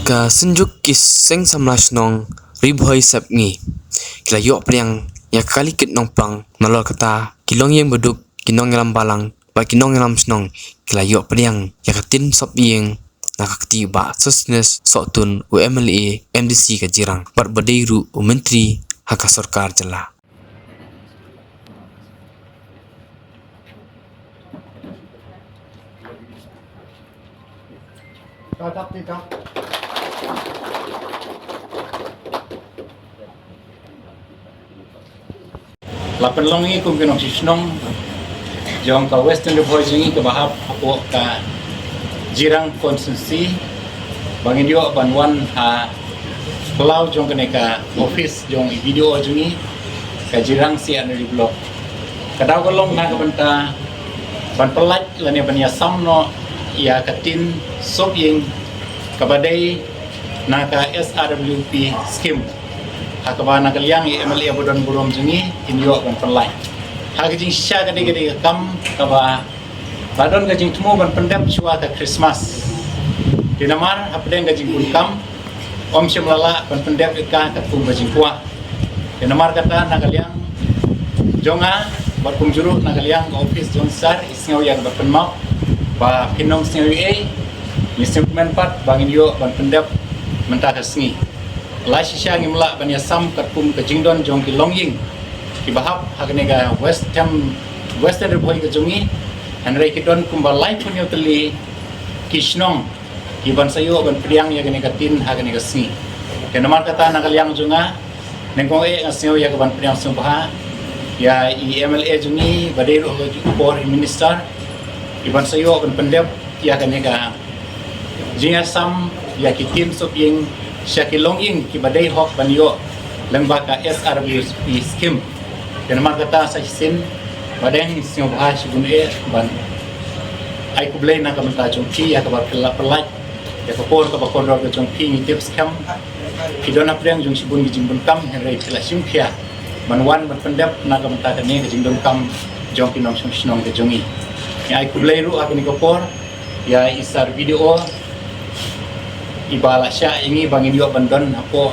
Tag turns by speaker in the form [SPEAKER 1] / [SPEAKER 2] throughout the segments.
[SPEAKER 1] Ka senjuk kis seng samlas nong ribhoi sap ngi kila yok priang ya kali kit nong pang nolol kata kilong yang beduk kinong ngelam balang ba kinong ngelam snong kila yok priang ya katin sop yeng nakakti ba sosnes sotun UMLA MDC ka jirang bat badeiru menteri haka sarkar jala.
[SPEAKER 2] Lapan longi kum kinong sisnong jong ka Western Ribhoi jingi ke bahap apo ka jirang konstitusi bangin dio banwan ha pelau jong kene ka office jong video jingi ka jirang si anu di blok kadau kolong na ka benta ban pelat lani ban ya samno ya katin sop yeng kabadai na ka SRWP scheme hakaba na kalyang MLA bodon burom jingi inyo ban pelai hagajing sha gade kam kaba badon gajing tumo ban pendap chua ka Christmas dinamar apdeng gajing pun kam om shimlala ban pendap ka kum gajing kuah dinamar kata na kalyang jonga bat kum juru na kalyang office jonsar isngau yang bat penmau ba kinong sngaw Mr. Menpat bangin yo ban pendap mentah kesngi la shisha ngimla ban yasam katpum ke jingdon jong ki longying ki bahap hagne ga western Ribhoi ke jungi hanrei ki don kumba lai pun yo teli kishnong ki ban sayo ban priang ya gane katin hagne ga sngi kenamar kata nagalyang junga nengkong ngasnyo ya ban priang sumpah ya MLA jungi badero ko por minister iban sayo ban pendap ya gane ga jinga sam ya ki tim sop yeng syakilong yeng ki badai hok banyo lengba ka SRWP scheme dan markata sa sin badeng sing bahas bun ban ai kublai na kamta jongki ya ka perlat ya ka por ka bakor ka jongki ni tips kam ki dona preng jong sibun gi jimbun kam henrei pila simkhia manwan ban pendap na kamta ka ne gi jingdon kam jongki nom snong ke jongi ya ai kublai ru akni ka por ya isar video ibala sya ini bangin yo bandon apo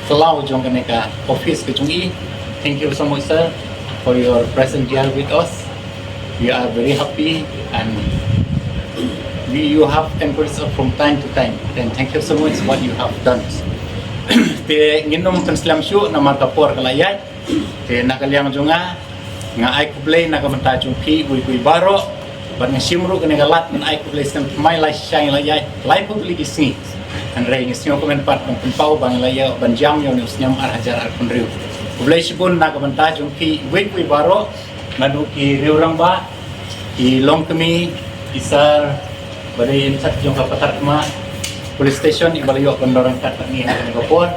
[SPEAKER 2] kelau jong kene ka office ke jungi. Thank you so much sir for your presence here with us. We are very happy and you have encouraged us from time to time, and thank you so much what you have done. Te nginom penslam syu na markapor kalayay te nakalyang jonga nga ay kublay nakamanta jungki buy baro ban nga simru kene galat men ay kublay stem mai lai shang layay lai public isni an rei ngisnyo komen pat kon pau bang laya ban jam yo nyam ar hajar ar kunriu ublai sibun na kamanta jungki buy baro nadu ki riurang ba ki long kemi isar badai insat jong ka patar ma police station ibalayo kondorang kat ni ha ko por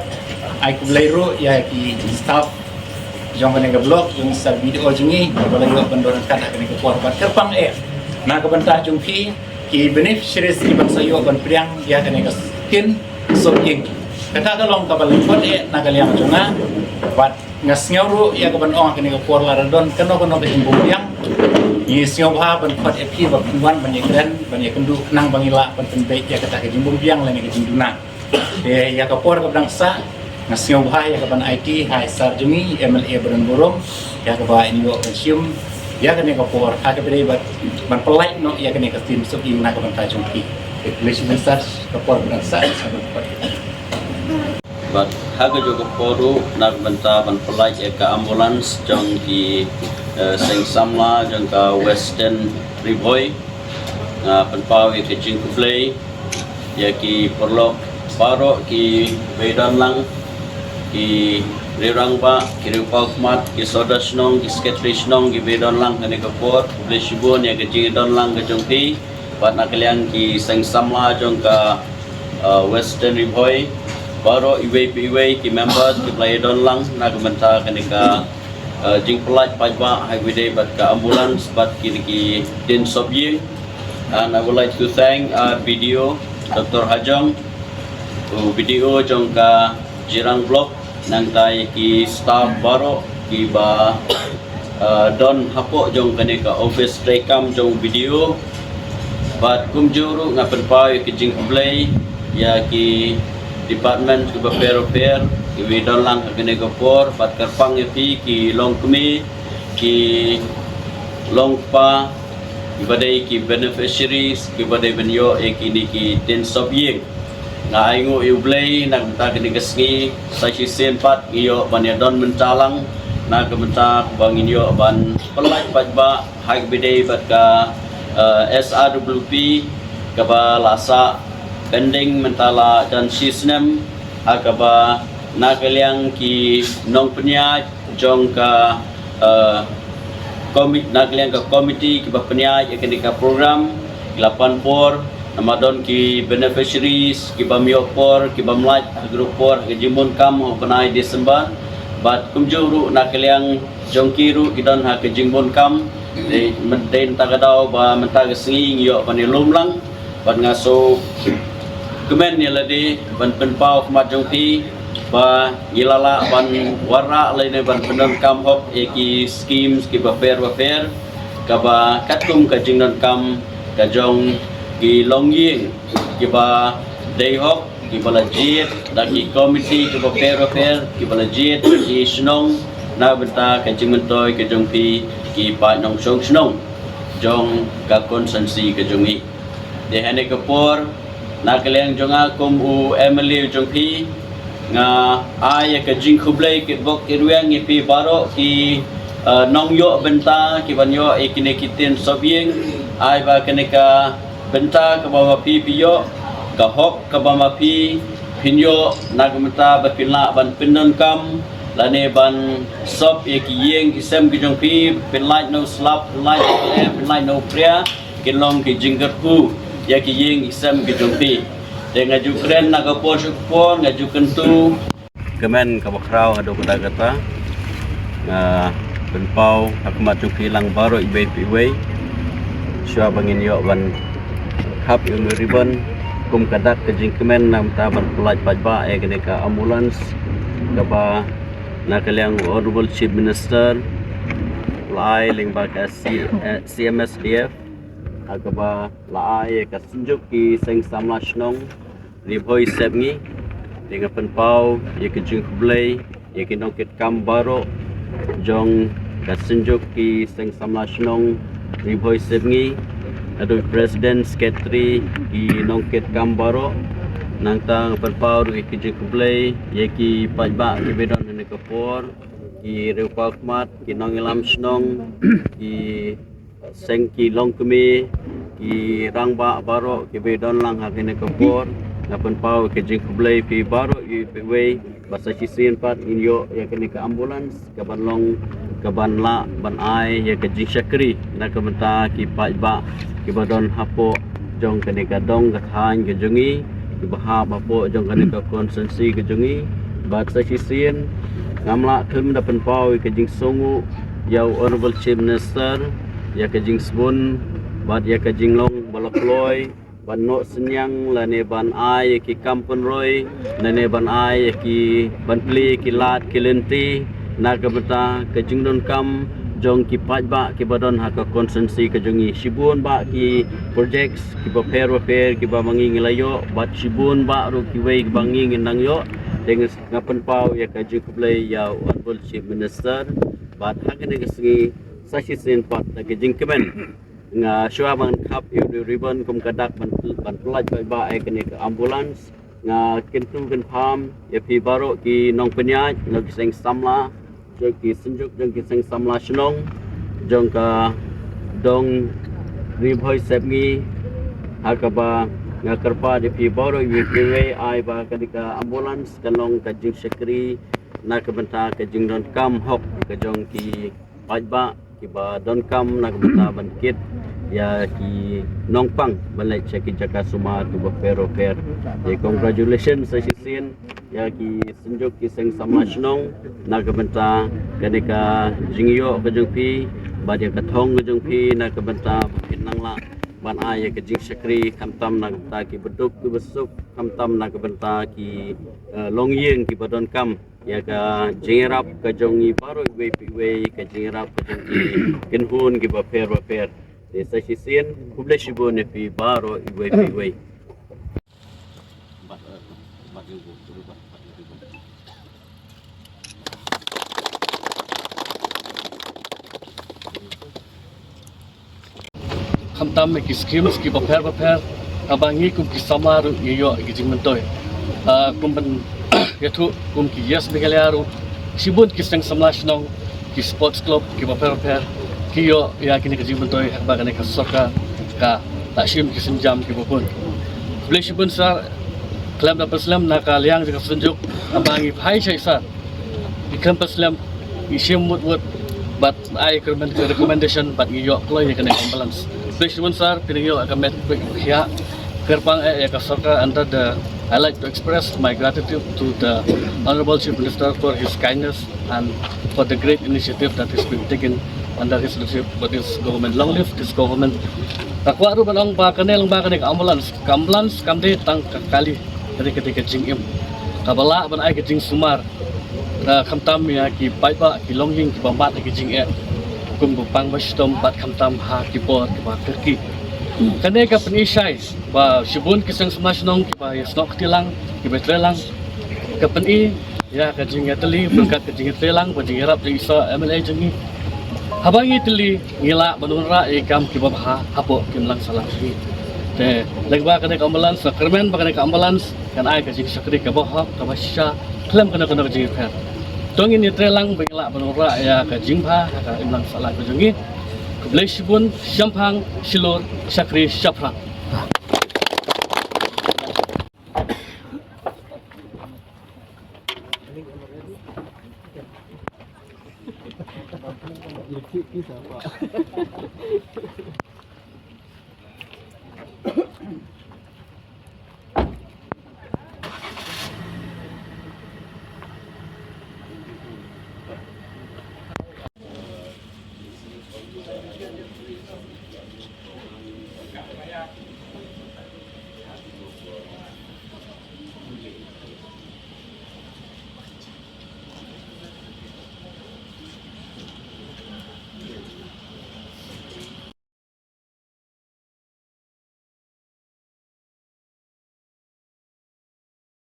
[SPEAKER 2] ai kublai ru ya ki staff jong ka blok jong sar video jingi ibalayo kondorang kat ni ko por bat kerpang na kabanta jungki ki beneficiaries ki ban sayo ban priang ya ka skin sop yeng kata kalong ka balang pot na kalyang jonga bat ngasngaw ru ya ka ban ong ka ni ko por la radon kano ka jimbung yang ni sio ba ban pot epi ba pinwan ban yekren ban yekendu nang bangila ban penbek ya kata ka jimbung yang la ni ka jinduna de ya ka por ka bangsa ngasngaw ba ya ka ban IT hai sar jungi MLA Baran Borong ya ka ba inyo consume ya kan ka por ha ka bere ban pelai no ya kan ka tim sop ing na ka ban ta jungki relation message ka por bangsa
[SPEAKER 3] bat haga juga poru nak benta ban pelai ka ambulans jong ki seng samla jong ka Western Ribhoi penpau ke jingkuplay ya ki perlo paro ki bedan lang ki rirang ba ki rupau kmat ki soda snong ki sketri snong ki bedan lang kane ka por bleshibon ya ke jingdon lang ke jongti bat nakalian ki seng samla jong ka Western Ribhoi baro iwe ki members ki playedon lang nagamenta kane ka jing pelat pajba highway bat ka ambulance bat ki din sobye. And I would like to thank our video Dr. Hajong video jong ka jirang blok nang tay ki staff baro ki ba don hapo jong kane ka office rekam jong video Bat kumjuru nga penpau ke jing play ya ki department ke paper ki widon lang agene gopor bat karpang pi ki long kumi ki long pa ki badai ki beneficiaries ki badai benyo ki ki ten sobyek na aingo iublay na ta kini kesngi sa si sempat iyo banyadon mencalang na kementa bangin yo ban pelaj pajba hak bidai bat ka SRWP kaba lasa pending mentala dan sistem akaba nakaliang ki nong penyaj jong ka komit nakaliang ka komiti ki penyaj akan ka program 8 por namadon ki beneficiaries ki bamiopor ki bamlaj grup por ki jimun kam panai Desember bat kumjuru nakaliang jongkiru kidon ha ke jimun kam de menten tagadau ba mentaga singing yo panilum lang ban ngaso kemen ni ladi ban penpau mat jongpi ba ilala ban warra lain ban penon kam hop eki schemes ki ba fair ka ba katkum ka jingnon kam ka jong ki longying ki ba day hop ki bala jit da ki committee ki ba fair ki bala jit ki snong na benta ka jingmentoy ka jongpi ki pa nong song snong jong ka konsensi ka jongi de hane ka por na kaleng jonga kum u Emily jongpi nga ay ka jing khublay ki bok irwang pi baro ki nong yo benta ki banyo ikine kitin sobyeng ay ba kaneka benta ka ba pi piyo ka hok ka ba pi pinyo nagmenta ba pinla ban pinon kam lane ban sop ye ki yeng isem ki jong pi pin light no slap light pin light no pria kin long ki jingger pu ye ki yeng isem ki jong pi de ngaju kren na ka por supor ngaju kentu kemen ka bakrau ado kada kata nga penpau akmat jong pi lang baro ibe pi we sya bangin yo ban hap yung ribbon kum kadak ke jing kemen nam ta ban pelaj pajba e kene ka ambulance ka ba nakaliang Honorable Chief Minister lai lingba ka CMSDF agaba lai ka sunjuk ki seng samla snong ribhoi sepngi dengan penpau ye ke jing khublay ye ke nokit kam baro jong ka sunjuk ki seng samla snong ribhoi sepngi adu President Secretary ki nokit kam baro nang tang penpau ri ki jing khublay ye ki pajba ki bedon ne kapor ki reupa khmat ki nongilam snong ki seng ki longkemi ki rangba baro ki bedon lang hakine kapor na penpau ki jing khublay pi baro yu we basa sisin pat inyo ya kini ka ambulance ka banlong ka banla ban ai ya ka jing syakri na kamenta ki pajba ki badon hapo jong kini ka dong ka than ke jungi ki bahap apo jong kini ka konsensi ke jungi bat sa sisin ngamla thum da penpau ke jing songu yau Honorable Chief Minister ya ke jing sbun bat ya ke jing long balokloy ban no senyang lane ban ai ki kampun roy lane ban ai ki ban pli ki lat ki lenti na ka beta ke jing don kam jong ki paj ba ki badon ha ka konsensi ke jongi sibun ba ki projects ki ba fair ki ba mangi ngelayo bat sibun ba ru ki wei bangi nang yo dengan ngapen pau ya ka jing khublay ya Honorable Chief Minister bat hakene ke segi sashi sen pat ke jing kemen nga syua bang kap yu ribbon kum kadak ban pelaj ba ai kene ke ambulance nga kentu ken pham ya pi baro ki nong penyaj log seng samla jong ki senjuk jong ki seng samla snong jong ka dong ribhoi sepngi hakaba nga kerpa di pi baro yu we ai ba kadika ambulance kalong ka jing sekri na ka benta ka jing don kam hok ka jong ki pajba ki ba don kam na ka benta ban kit ya ki nongpang balai ceki jaka suma tu bafero fair ya congratulations sa sisin ya ki senjuk ki seng sama snong na ka benta kadika jingyo ka jong pi ba dia ka thong ka jong pi na ka benta pinang la ban ai ke jing sekri kamtam na ta ki beduk ki besuk kamtam na ka benta ki longyeng ki badon kam ya ka jingrap ka jongi baro we ka jingrap ka jongi kinhun ki ba fair Sa sisin, publish ibu ni pi baro iwe.
[SPEAKER 4] Kamtam ki schemes ki paper abangi kum ki samaru yo ki jingmentoy kumban yatu kum ki yes begalaru sibut ki seng samlash nong ki sports club ki paper ki yo ya kini ki jingmentoy bagane ka soka ka takshim ki senjam ki bopun bleshibun sar klam da paslam na ka liang ka senjuk abangi phai chai sa ikam paslam ishim mut but I recommendation but yo kloy ni kena balance Bleshibun sar pinigyo akan met ya gerbang ka soka under the I like to express my gratitude to the Honorable Chief Minister for his kindness and for the great initiative that has been taken under his leadership by this government. Long live this government. Takwa ru banong ba kanel ambulance kamde tang kali dari ketika jingim kabala ban ai jing sumar kamtam ya ki paipa ki longjing ki bambat ki jing kum bupang bastom bat kamtam ha ki por ki ba terki kane ka penisai ba shibun kisang smash nong ki ba yasnok tilang ki betrelang ka peni ya ka jing teli berkat ka jing telang ba jing rap isa MLA jengi habangi teli ngila banunra ikam ki ba ha hapo kim lang salah ni te legba kane ka ambulance kermen ba kane ka ambulance kan ai ka jing sakri ka ba ha ka ba sha klem kana ka jing fer tongin ni trelang bengla banura ya ka jingpha ka imlang salah ka jengi Bleshibun Shampang Shilor Sakri Shapra